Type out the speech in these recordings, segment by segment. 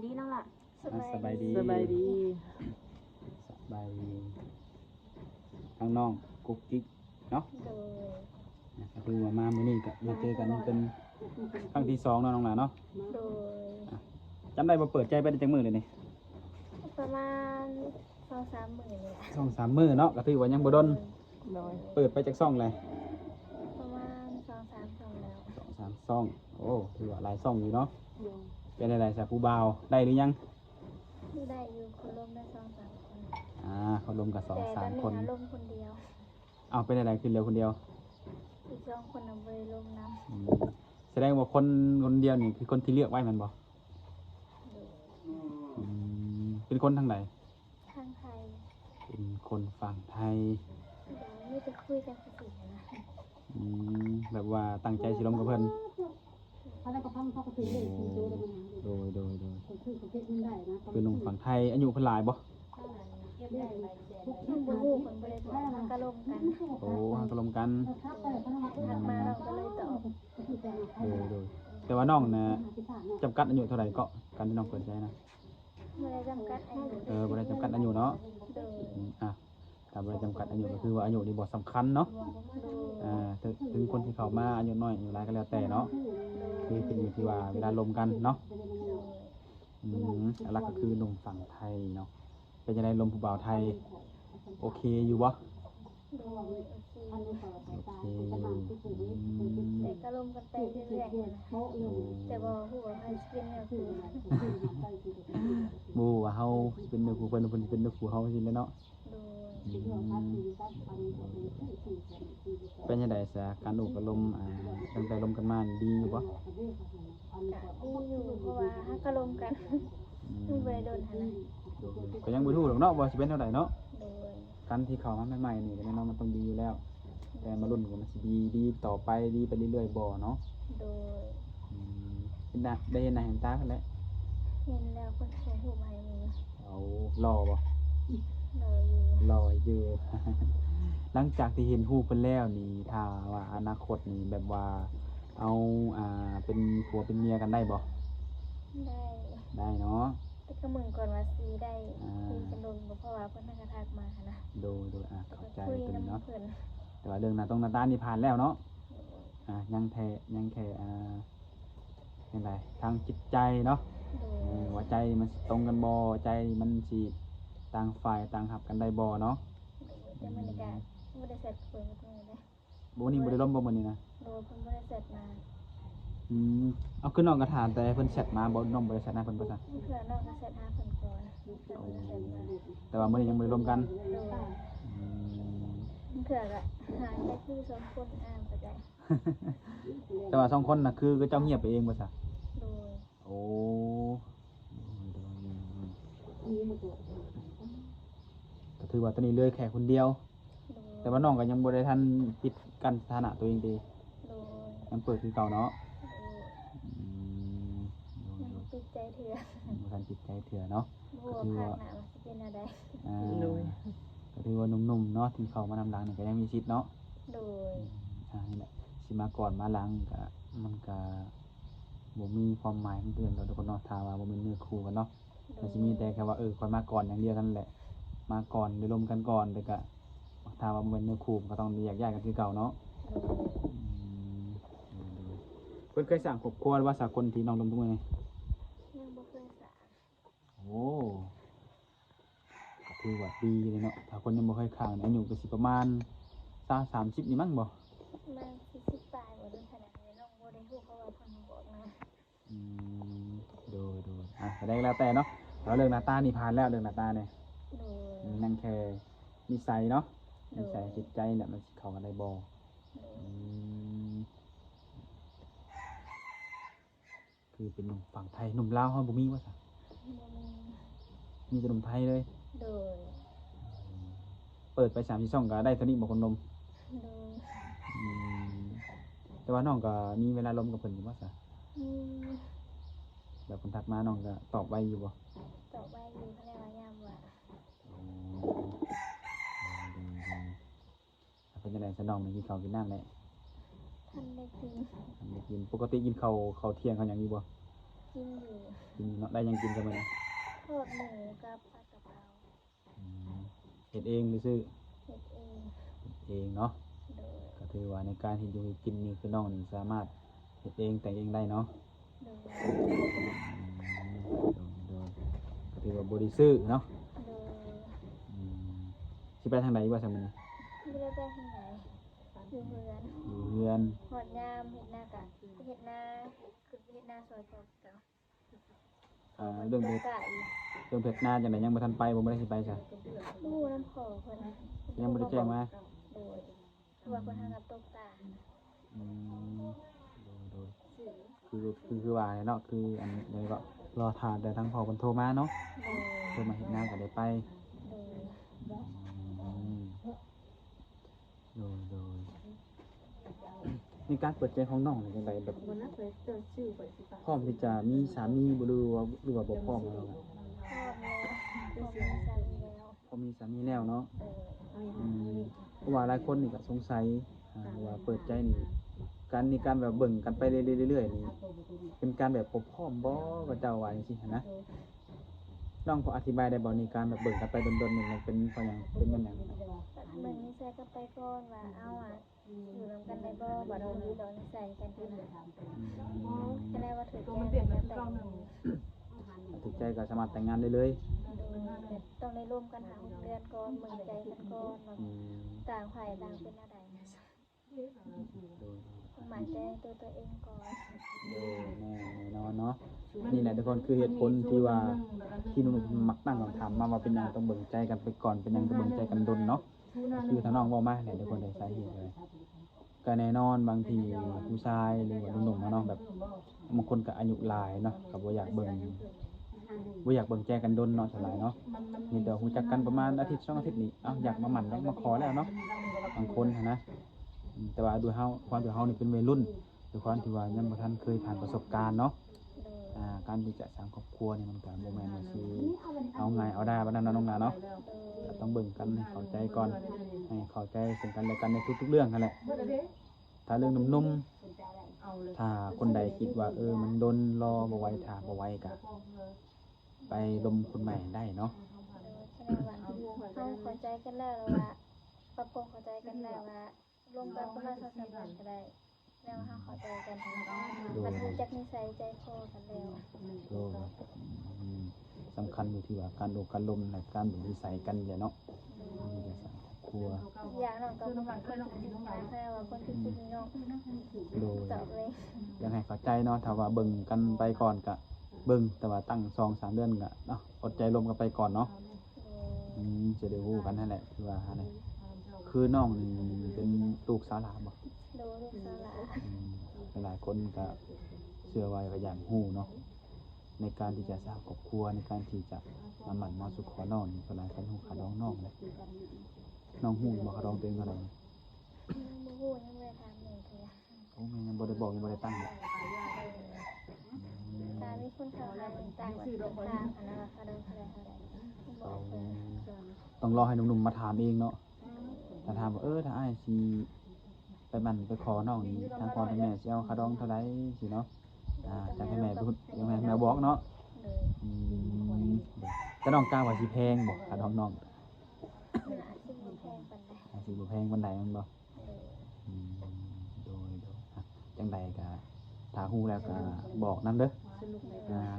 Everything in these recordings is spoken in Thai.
ดีน้องล่ะสบายดีสบายดี สบายดีทั้งน้องกุ๊กกิ๊กเนาะ โดย ก็คือว่ามามื้อนี้ก็มาเจอกันเป็นครั้งที่สองเนาะน้องหลานเนาะ โดย จำได้บ่เปิดใจไปได้จังมื้อเลยนี่ ประมาณ2-3 มื้อนี่แหละ 2-3 มื้อเนาะก็ถือว่ายังบ่ดน โดย เปิดไปจักซ่องเลย ประมาณ2-3 ช่องแล้ว 2-3ซ่องโอ้ถือว่าหลายซ่องอยู่เนาะ โดย เป็นอะไรซะผู้บ่าวได้หรือยัง ที่ได้อยู่คนลมได้2-3 คน เขารวมกับ แต่ตอน 2-3 นี้ คน ลมคนเดียว เอาเป็นอะไรขึ้นเร็วคนเดียว อีก2 คนน่ะบ่ได้ลมนำ อืมแสดงว่าคนเดียวนี่คือคนที่เลือกไว้แมันบ่ โดย เป็นคนทางไหน ทางไทย เป็นคนฝั่งไทย โดยมีแต่คุยกันซื่อๆนะ แบบว่าตั้งใจสิลมกับเพิ่น เขาแล้วก็พังเขาก็ซื้อเลยซื้อโจได้มันหา โดย คนซื้อเขาเก็บเงินได้นะ เป็นหนุ่มฝั่งไทยอายุเพิ่นหลายบ่ ยังบ่ฮู้คนบ่ได้บอกมันก็ลมกัน โอ้ฮักก็ลมกัน ครับแต่เขาต้องมา ทักมาเราก็เลยตอบ ซื้อแต่ละ โดยแต่ว่าน้องน่ะจำกัดอายุเท่าไหร่ก็การที่น้องเปิดใจนะ บ่ได้จำกัดอายุ บ่ได้จำกัดอายุเนาะ โดย ถ้าบ่ได้จำกัดอายุก็คือว่าอายุนี่บ่สำคัญเนาะ โดย ถึงคนที่เข้ามาอายุน้อยอายุหลายก็แล้วแต่เนาะคือขึ้นอยู่ที่ว่าเวลาลมกันเนาะ หลักก็คือหนุ่มฝั่งไทยเนาะเป็นยังไงลมผู้บ่าวไทยโอเคอยู่บ่ โดยโอเค โอเค แต่ก็ลมกันไปเรื่อยๆนะแต่บอกผู้ว่าให้เป็นแนวคือ บูว่าเฮาเป็นเนื้อคู่เพิ่นเพิ่นเป็นเนื้อคู่เฮาสิแหล้วเนาะ โดย เป็นยังไงซะการอบรมตั้งแต่ลมกันมานี่ดีอยู่บ่ กะดีอยู่เพราะว่าฮักก็ลมกันไม่ไปโดนหันนะ ก็ยังบ่รู้หรอกเนาะว่าสิเป็นเท่าใดเนาะ โดย การที่เข้ามาใหม่ๆนี่ก็แน่นอนมันต้องดีอยู่แล้ว แต่มารุ่นก็มันสิดีต่อไปดีไปเรื่อยๆบ่เนาะ โดย เป็นได้เห็นหน้าเห็นตากันแล้ว เห็นแล้วคนส่งหูมาให้มี เอารอบ่ เลยอยู่ รออยู่ หลังจากที่เห็นรูปเพิ่นแล้วนี่ถ้าว่าอนาคตนี่แบบว่าเอาเป็นผัวเป็นเมียกันได้บ่ ได้ ได้เนาะ แต่ก็มึงก่อนว่าซีได้คุยกันลงเพราะว่าเพิ่นทักทักมาหั้นนะ โดยเข้าใจ คุย ตัว กั นี้ น เนาะ เพิ่น แต่ว่าเรื่องหน้าหน้านี่ผ่านแล้วเนาะยังแค่ยังไงทางจิตใจเนาะ โดย ว่าใจมันสิตรงกันบ่ใจมันสิต่างฝ่ายต่างหับกันได้บ่เนาะ แต่บรรยากาศบ่ได้เสร็จเพิ่นก็เลย บ่นี่บ่ได้ล่มบ่มื้อนี้นะ โดยเพิ่นบ่ได้เสร็จมา เอาขึ้นน้องกระถานแต่เพิ่นแชทมาบ่น้องบ่ได้แชทนะเพิ่นบ่ซะ เพื่อนน้องก็เสร็จหาเพิ่นก่อนเพิ่นบ่ได้เสร็จมา แต่ว่ามื้อนี้ยังบ่ได้ร่วมกัน โดยเพื่อนก็หาได้คือ2 คนอ้างก็ได้ แต่ว่า2คนน่ะคือก็เจ้าเงียบไปเองบ่ซะ โดย โอ้ มีมาตัว ก็ถือว่าตอนนี้เหลือแค่คนเดียว โดย แต่ว่าน้องก็ยังบ่ได้ทันปิดกั้นสถานะตัวเองดี โดย ยังเปิดคือเก่าเนาะ ยังบ่ปิดใจเถื่อ บ่ทันจิตใจเถื่อเนาะ บ่ว่าภาคหน้าว่าสิเป็นอะไร ก็ถือว่าหนุ่มๆเนาะที่เข้ามานำหลังนี่ก็ยังมีสิทธิ์เนาะ โดย นี่แหละสิมาก่อนมาหลังก็มันก็บ่มีความหมายมันเตือนเราทุกคนเนาะถ้าว่าบ่มีเนื้อคู่กันเนาะมันสิมีแต่แค่ว่าค่อยมาก่อนอย่างเดียวกันแหละมาก่อนได้ร่วมกันก่อนแต่ก็ถ้าว่าบ่เป็นเนื้อคู่ก็ต้องแยกย้ายกันคือเก่าเนาะเพิ่นเคยสร้างครอบครัวว่าสากลที่น้องลมทุกมื้อนี้ ยังบ่เคยสร้าง โอ้ก็ถือว่าดีเลยเนาะถ้าคนยังบ่เคยข้างอายุก็สิประมาณ30นี่มั้งบ่ ประมาณ40ปลายบ่ถึงขนาดนี้น้องบ่ได้ฮู้เพราะว่าเพิ่นมาบอกนะ ดูแสดงแล้วแต่เนาะแล้วเรื่องหน้าตานี่ผ่านแล้วเรื่องหน้าตาเนี่ย โดย นั่นแค่นิสัยเนาะนิสัยจิตใจเนี่ยมันสิเข้ากันได้บ่คือเป็นหนุ่มฝั่งไทยหนุ่มลาวเฮาบ่มีว่าซะ บ่มี มีแต่หนุ่มไทยเลย โดย เปิดไป3 ช่องก็ได้เท่านี้บ่คนนม โดย แต่ว่าน้องก็มีเวลาลมกับเพิ่นอยู่ว่าซะ อืม แบบเพิ่นทักมาน้องก็ตอบไวอยู่บ่ ตอบไว้อยู่คะแนนว่ายามว่า เป็นจังได๋ซะน้องได้กินข้าวกินน้ำแล้ว ท่านได้กิน ทำได้กินปกติกินข้าวเที่ยงเขาหยังอยู่บ่ กินอยู่ กินเนาะได้ยังกินกันมื้อนี้ ทอดหมูกับผัดกะเพรา อืมเฮ็ดเองหรือซื้อ เฮ็ดเอง เองเนาะ โดย ก็ถือว่าในการที่อยู่กินนี่คือน้องนี่สามารถเฮ็ดเองแต่งเองได้เนาะ โดย โดนก็ถือว่าบ่ได้ซื้อเนาะ โดย อืมสิไปทางใดว่าซั่นมื้อนี้ ไม่ได้ไปที่ไหนอยู่เรือน อยู่เรือน หอดยามเฮ็ดหน้ากะเฮ็ดหน้าคือเฮ็ดหน้าซอยพวกเจ้า เรื่อง เฮ็ เฮ็ ด ด กะอีก เรื่องเฮ็ดนาจังไดยังบ่ทันไปบ่ได้สิไปซะ หมู่น้ำขอเพิ่น ยังบ่ได้แจ้งมา โดยคือว่าเพิ่นหากับตกตา อืมโดยคือว่าเนาะคืออันนี้ก็รอท่าแต่ทางพ่อเพิ่นโทรมาเนาะ โดย เพิ่นมาเฮ็ดนาก็ได้ไป โดย อืมโดยในการเปิดใจของน้องนี่จังไดแบบ วันนั้นไปเจอชื่อไปสิปะ พร้อมที่จะมีสามีบ่หรือว่าบ่พร้อมแล้วอะ พ่อแม่พ่อมีสามีแล้ว พอมีสามีแล้วเนาะ เออ อืมเพราะว่าหลายคนนี่ก็สงสัยว่าเปิดใจนี่การแบบเบิ่งกันไปเรื่อยๆนี่เป็นการแบบบ่พร้อมบ่ว่าเจ้าว่าจังซี่หั้นนะน้องพออธิบายได้บ่ในการแบบเบิ่งกันไปดนๆนี่มันเป็นเพราะหยังเป็นมันหยัง เหมือนนิสัยก็ไปก่อนว่าเอาอยู่นำกันได้บ่บ่เรามีดอกนิสัยกันขนาดก็ได้ว่าถือใจกันแต่ง ถูกใจก็สามารถแต่งงานได้เลย ต้องได้ร่วมกันหาเดือนก่อนเมืองใจกันก่อนว่า อืม ต่างฝ่ายต่างเป็นอะไรนะ โดย หมายใจตัวเองก่อน แน่นอนเนาะนี่แหละทุกคนคือเหตุผลที่ว่าที่หนุ่มๆมักตั้งคำถามมาว่าเป็นหยังต้องเบิ่งใจกันไปก่อนเป็นหยังต้องเบิ่งใจกันดนเนาะคือถ้าน้องเว้ามาเนี่ยทุกคนได้สาเหตุเลยก็แน่นอนบางทีผู้ชายหรือว่าหนุ่มๆเนาะแบบบางคนก็อายุหลายเนาะก็บ่อยากเบิ่งใจกันดนเนาะสลายเนาะนี่เดี๋ยวรู้จักกันประมาณอาทิตย์2อาทิตย์นี้เอ้าอยากมาหมั่นอยากมาขอแล้วเนาะบางคนหั้นนะแต่ว่าด้วยเฮาความที่เฮานี่เป็นวัยรุ่นด้วยความที่ว่ายังบ่ทันเคยผ่านประสบการณ์เนาะ โดย การที่จะสร้างครอบครัวนี่มันก็บ่แม่นว่าสิเอาง่ายเอาได้บ่นั้นเนาะน้องหลานเนาะก็ต้องเบิ่งกันให้เข้าใจก่อนให้เข้าใจซึ่งกันและกันในทุกๆเรื่องนั่นแหละถ้าเรื่องหนุ่มๆถ้าคนใดคิดว่ามันดนรอบ่ไหวถ้าบ่ไหวก็ไปลมคนใหม่ได้เนาะ แสดงว่าเขาเข้าใจกันแล้วว่าปรับปรุงเข้าใจกันแล้วว่าร่วมกันคนละ2-3เดือนก็ได้แล้วเขาเข้าใจกันมันรู้จักนิสัยใจคอกันแล้ว โอ้อืมสำคัญอยู่ที่ว่าการดูการลมและการดูนิสัยกันแหละเนาะนี่จะสร้างครอบครัว อย่างน้องก็เป็นคนที่คิดนะแค่ว่าคนที่คิดน้อง โดย ตอบเลย อยังให้เข้าใจเนาะถ้าว่าเบิ่งกันไปก่อนก็เบิ่งแต่ว่าตั้ง2-3เดือนก็เนาะอดใจลมกันไปก่อนเนาะจะได้รู้กันนั่นแหละคือว่าอะไรคือน้องนี่เป็นลูกสาวหลานบ่ ดูลูกสาวหลาน หลายคนก็เชื่อว่าก็อย่างฮู้เนาะในการที่จะสร้างครอบครัวในการที่จะมาหมั่นมาสู่ขอน้องนี่ก็หลายคนฮู้ขาดองน้องเลยน้องฮู้บ่ขาดองตัวเองเท่าไหร่ บ่ฮู้ยังไม่ได้ถามหนึ่งเทื่อ โอ้แม่ยังบ่ได้บอกยังบ่ได้ตั้งเลย ตามีคนเขาหาต่างว่าตกตามอันนั้นว่าเขาเดินเขาได้บอกเพิ่น ต้องรอให้หนุ่มๆมาถามเองเนาะถ้าถามว่าถ้าอ้ายสิไปหมั่นไปขอน้องนี่ทางพ่อทางแม่สิเอาขาดองเท่าไหร่สิเนาะจังให้แม่พูดยังให้แม่บอกเนาะ เลย แต่น้องกล้าว่าสิแพงบ่ขาดองน้อง อาชีพบ่แพงปานใด สิบ่แพงปานใดมันบ่ เลย โดยจังใดก็ถ้าฮู้แล้วก็บอกนำเด้อ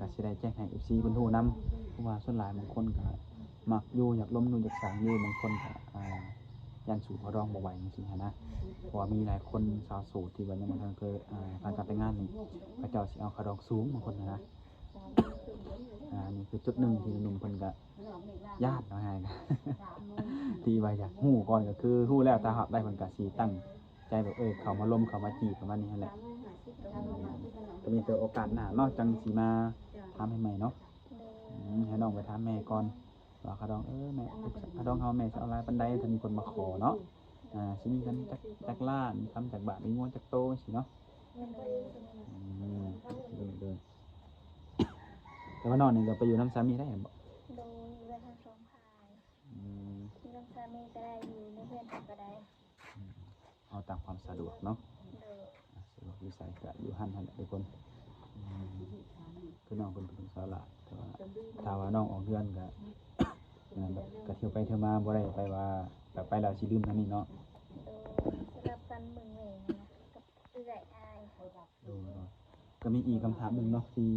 ก็สิได้แจ้งให้ FC เพิ่นฮู้นำเพราะว่าส่วนหลายบางคนก็มักอยู่อยากล้มอยู่อยากสร้างอยู่บางคนก็ย่านสู่ขอดองบ่ไหวจังซี่หันนะเพราะว่ามีหลายคนสาวโสดที่ว่ายังบ่ทันเคยผ่านการแต่งงานนี่เขาเจ้าสิเอาขอดองสูงบางคนนะนี่คือจุดหนึ่งที่หนุ่มๆเพิ่นก็ญาติว่าไงก็ ที่ว่าอยากฮู้ก่อนก็คือฮู้แล้วถ้าหากได้เพิ่นก็สิตั้งใจแบบเข้ามาล้มเข้ามาจีบประมาณนี้นั่นแหละก็มีแต่โอกาสหน้าเนาะจังสิมาถามให้ใหม่เนาะให้น้องไปถามแม่ก่อนว่าขาดองแม่ขาดองเฮาแม่สิเอาหลายปานใดถ้ามีคนมาขอเนาะสิมีกันจักล้านคำจักบาทมีงวดจักโตสิเนาะเดินแต่ว่าน้องนี่ก็ไปอยู่นำสามีได้บ่ โดยอยู่กันทั้งสองฝ่ายอยู่นำสามีก็ได้อยู่ในเพื่อนก็ได้ เอาตามความสะดวกเนาะ โดย สะดวกวิสัยก็อยู่หั่นแหละทุกคน คือน้องเพิ่นเป็นสาวหละแต่ว่าถ้าว่าน้องออกเดือนก็นั่นแบบก็เที่ยวไปเที่ยวมาบ่ได้ไปว่าแบบไปแล้วสิลืมทางนี้เนาะ สลับกันเบิ่งแหม่นะกับเอื้อยอาย ก็มีอีกคำถามหนึงเนาะที่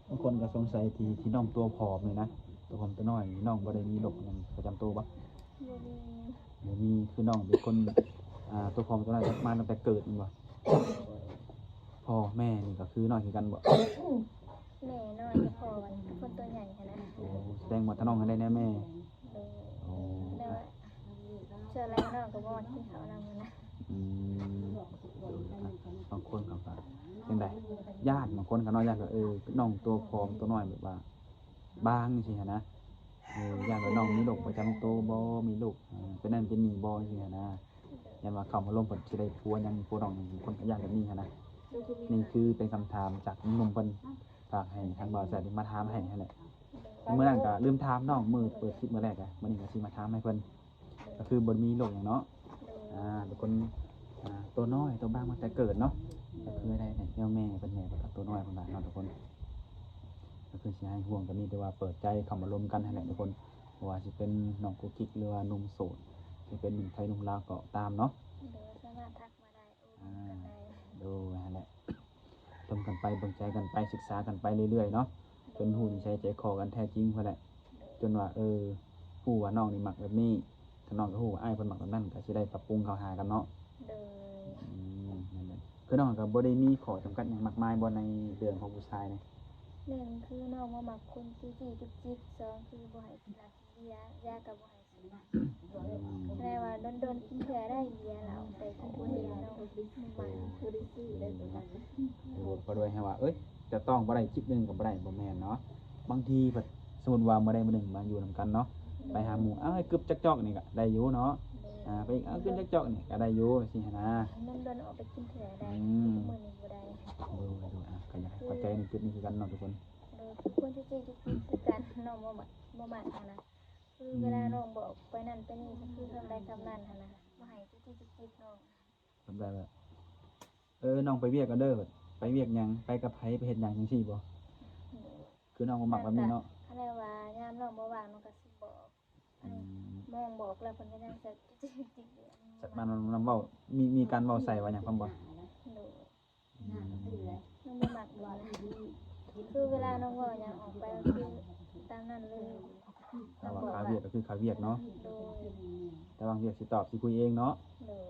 บางคนก็สงสัยที่น้องตัวผอมนี่นะตัวผอมตัวน้อยน้องบ่ได้มีโรคหยังประจำตัวบ่ บ่มี บ่มีคือน้องเป็นคนตัวผอมตัวน้อยมาตั้งแต่เกิดนี่บ่พ่อแม่นี่ก็คือน้อยคือกันบ่ แม่น้อยก็พอคนตัวใหญ่ขนาดนั้น โอ้แสดงว่าถ้าน้องให้ได้แน่แม่ โดย โอ้ แล้วเชื่ออะไรน้องก็บ่กินข้าวนำนะ อืมบางคนก็ว่าจังไดญาติบางคนก็น้อยญาติก็น้องตัวผอมตัวน้อยแบบว่าบางจังซี่หันนะญาติว่าน้องมีโรคประจำตัวบ่มีโรคเป็นนั่นเป็นนี่บ่จังซี่หันนะญาติว่าเข้ามาร่วมเพิ่นสิได้ผัวหยังผัวน้องหยังคนก็ญาติแบบนี้หันนะนี่คือเป็นคำถามจากหนุ่มเพิ่นฝากให้ทางบ่าวแซ่บมาถามให้นั่นแหละเมื่อนั้นก็ลืมถามน้องมื้อเปิดคลิปมื้อแรกอะมื้อนี้ก็สิมาถามให้เพิ่นก็คือบ่มีโรคหยังเนาะเป็นคนตัวน้อยตัวบางมาแต่เกิดเนาะก็คือได้แนวแม่เป็นแม่กับตัวน้อยเป็นแบบเนาะทุกคนก็คือสิให้ห่วงกันนี่แต่ว่าเปิดใจเข้ามารวมกันให้แหละทุกคนเพราะว่าสิเป็นน้องกุ๊กกิ๊กหรือว่าหนุ่มโสดสิเป็นหนุ่มไทยหนุ่มลาวก็ตามเนาะ โดยสามารถทักมาได้โอ้กันได้ ดูนั่นแหละชมกันไปเบิ่งใจกันไปศึกษากันไปเรื่อยๆเนาะจนหู้นิสัยใจคอกันแท้จริงเพิ่นแหละจนว่าฮู้ว่าน้องนี่มักแบบนี้ถ้าน้องก็ฮู้ว่าอ้ายเพิ่นมักแบบนั้นก็สิได้ปรับปรุงเข้าหากันเนาะ โดย นั่นแหละคือน้องก็บ่ได้มีข้อจำกัดหยังมากมายบ่ในเรื่องของผู้ชายนี่ หนึ่งคือน้องมาหมักคนจี้จี้จุกจิกสองคือบ่ให้กินเหล้ากินเบียร์ยากับบ่ให้สูบแปลว่าโดนกินเถื่อได้เบียร์แล้วแต่กินผู้เดียวน้องมัน คือได้ซื้อได้ตัวนั้น ก็ด้วยให้ว่าจะต้องบ่ได้จิบหนึงก็บ่ได้บ่แม่นเนาะบางทีแบบสมมุติว่ามื้อใดมื้อหนึงมาอยู่นํกันเนาะไปหาหมู่อ้าวให้กึบจักจอกนี่ก็ได้อยู่เนาะไปอีกกึบจักจอกนี่ก็ได้อยู่สิหั่นนะ โดนออกไปกินเถื่อได้มื้อนี้บ่ได้ ดูก็อยากให้เข้าใจในจุดนี้คือกันเนาะทุกคน โดยคนจี้จี้จุกจิกคือกันน้องบ่มักนะคือเวลาน้องบอกไปนั่นไปนี่ก็คือทำได้คำนั้นหั่นนะบ่ให้จี้จี้จุกจิกน้อง สำหรับแบบน้องไปเวียกกันเด้อไปเวียกหยังไปกับไผไปเฮ็ดหยังจังซี่บ่คือน้องบ่มักแบบนี้เนาะ คันว่ายามน้องบ่ว่างน้องก็สิบอกมองบอกแล้วเพิ่นก็ยังจะจี้จี้จุกจิก สักมันเว้ามีการเว้าใส่ว่าหยังพร้อมบ่ โดยน้องบ่มักบ่คือเวลาน้องเว้าหยังออกไปก็คือตามนั้นเลย ถ้าว่าขาเวียกก็คือขาเวียกเนาะ โดย แต่บางเวียกสิตอบสิคุยเองเนาะ โดย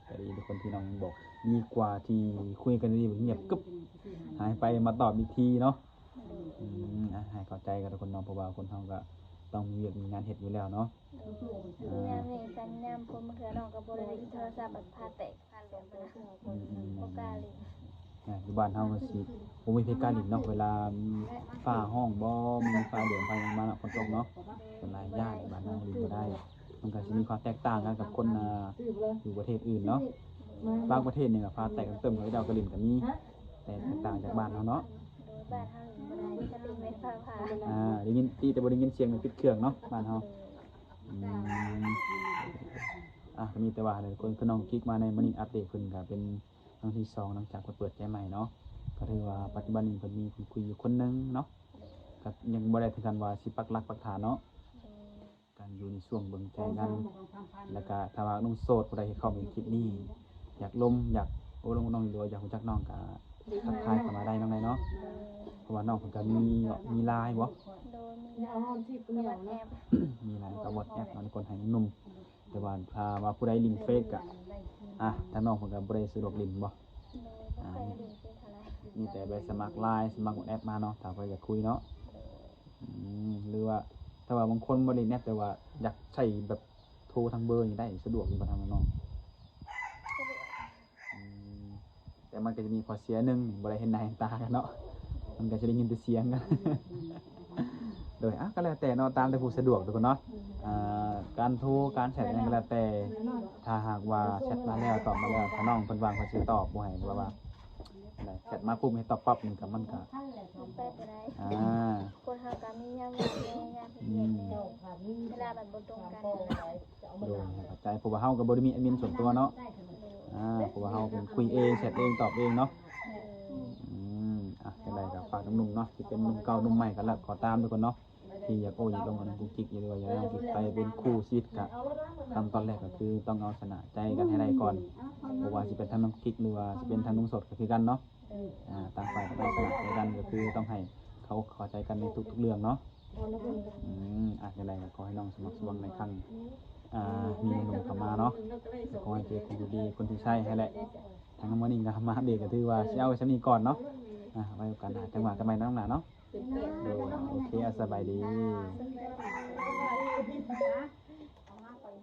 แต่ดีทุกคนที่น้องบอกดีกว่าที่คุยกันดีๆเงียบกึบหายไปมาตอบอีกทีเนาะให้เข้าใจกันทุกคนเนาะเพราะว่าคนเฮาก็ต้องมีเวียกมีงานเฮ็ดอยู่แล้วเนาะ คือยามนี้กันยามผมเถื่อน้องก็บ่ได้โทรศัพท์แบบพาแตกพาหลงนะบ่กล้าเล่น อยู่บ้านเฮาก็สิบ่มีเพกาลินเนาะเวลาฟ้าห้องบ่มีฟ้าเดือนไฟยังมาเนาะฝนตกเนาะเป็นหลายญาติบ้านเฮาลินบ่ได้มันก็สิมีความแตกต่างกันกับคนอยู่ประเทศอื่นเนาะบางประเทศนี่ก็ฟ้าแตกเติมกับเจ้าก็ลินก็มีแต่แตกต่างจากบ้านเฮาเนาะ โดยบ้านเฮาบ่ได้ถ้าลินไม่ฟ้าผ่า ได้ยินตีแต่บ่ได้ยินเสียงมันปิดเครื่องเนาะบ้านเฮาก็มีแต่ว่าเลยคนคือน้องกิ๊กมาในมื้อนี้อัปเดตเพิ่นก็เป็นครั้งที่2หลังจากเพิ่นเปิดใจใหม่เนาะก็ถือว่าปัจจุบันนี้เพิ่นมีคนคุยอยู่คนนึงเนาะก็ยังบ่ได้ถึงกันว่าสิปักหลักปักฐานเนาะการอยู่ในช่วงเบิ่งใจกันแล้วก็ถ้าว่าน้องโสดผู้ใดเข้ามาคลิปนี้อยากลมอยากโอ้ลงน้องหรืออยากรู้จักน้องก็ทักทายเข้ามาได้น้องได้เนาะเพราะว่าน้องเพิ่นก็มีไลน์บ่ โดยมีหลายที่เหนียวแอบ มีไลน์กับ WhatsApp เนาะคนให้หนุ่มแต่ว่าถ้าว่าผู้ใดลิงก์เฟซก็ถ้าน้องเพิ่นก็บ่ได้สะดวกลิงก์บ่ โดยบ่เคยลินเป็นเท่าไหร่ มีแต่ไปสมัครไลน์สมัครแอปมาเนาะถ้าว่าอยากคุยเนาะหรือว่าถ้าว่าบางคนบ่ได้แนบแต่ว่าอยากใช้แบบโทรทางเบอร์นี่ได้สะดวกอยู่บ่ทางน้องแต่มันก็จะมีข้อเสียหนึงบ่ได้เห็นหน้าเห็นตากันเนาะมันก็จะได้ยินแต่เสียงกัน โดยก็แล้วแต่เนาะตามแต่ผู้สะดวกทุกคนเนาะการโทรการแชทนั่นก็แล้วแต่ถ้าหากว่าแชทมาแล้วตอบมาแล้วถ้าน้องเพิ่นว่างเพิ่นสิตอบบ่ให้ว่าแชทมาปุ๊บให้ตอบปั๊บนี่ก็มันก็ มันไปบ่ได้ คนเฮาก็มียามว่างแน่ยามเฮ็ดแน่เวลามันบ่ตรงกัน โดยเข้าใจเพราะว่าเฮาก็บ่ได้มีแอดมินส่วนตัวเนาะเพราะว่าเฮาเป็นคุยเองแชทเองตอบเองเนาะ จังไดก็ฝากหนุ่มๆเนาะสิเป็นหนุ่มเก่าหนุ่มใหม่ก็แล้วก็ตามทุกคนเนาะที่อยากอยากลงกับน้องกุ๊กกิ๊กอยู่ด้วยอยากให้น้องกิ๊กไปเป็นคู่ชีวิตก็ขั้นตอนแรกก็คือต้องเอาชนะใจกันให้ได้ก่อนบ่ว่าสิเป็นทางน้องกิ๊กหรือว่าสิเป็นทางหนุ่มโสดก็คือกันเนาะต่างฝ่ายต่างเอาชนะใจกันก็คือต้องให้เขาเข้าใจกันในทุกๆเรื่องเนาะจังไดก็ขอให้น้องสมัครสมัครในครั้งมีหนุ่มเข้ามาเนาะขอให้เจอคนดีๆคนที่ใช่ให้แหละทางน้องมื้อนี้ก็มาอัปเดตก็ถือว่าสิเอาไว้ซำนี้ก่อนเนาะไว้โอกาสหน้าจังหวะกันใหม่น้องหลาเนาะโอเคสบายดี เอามาก่อน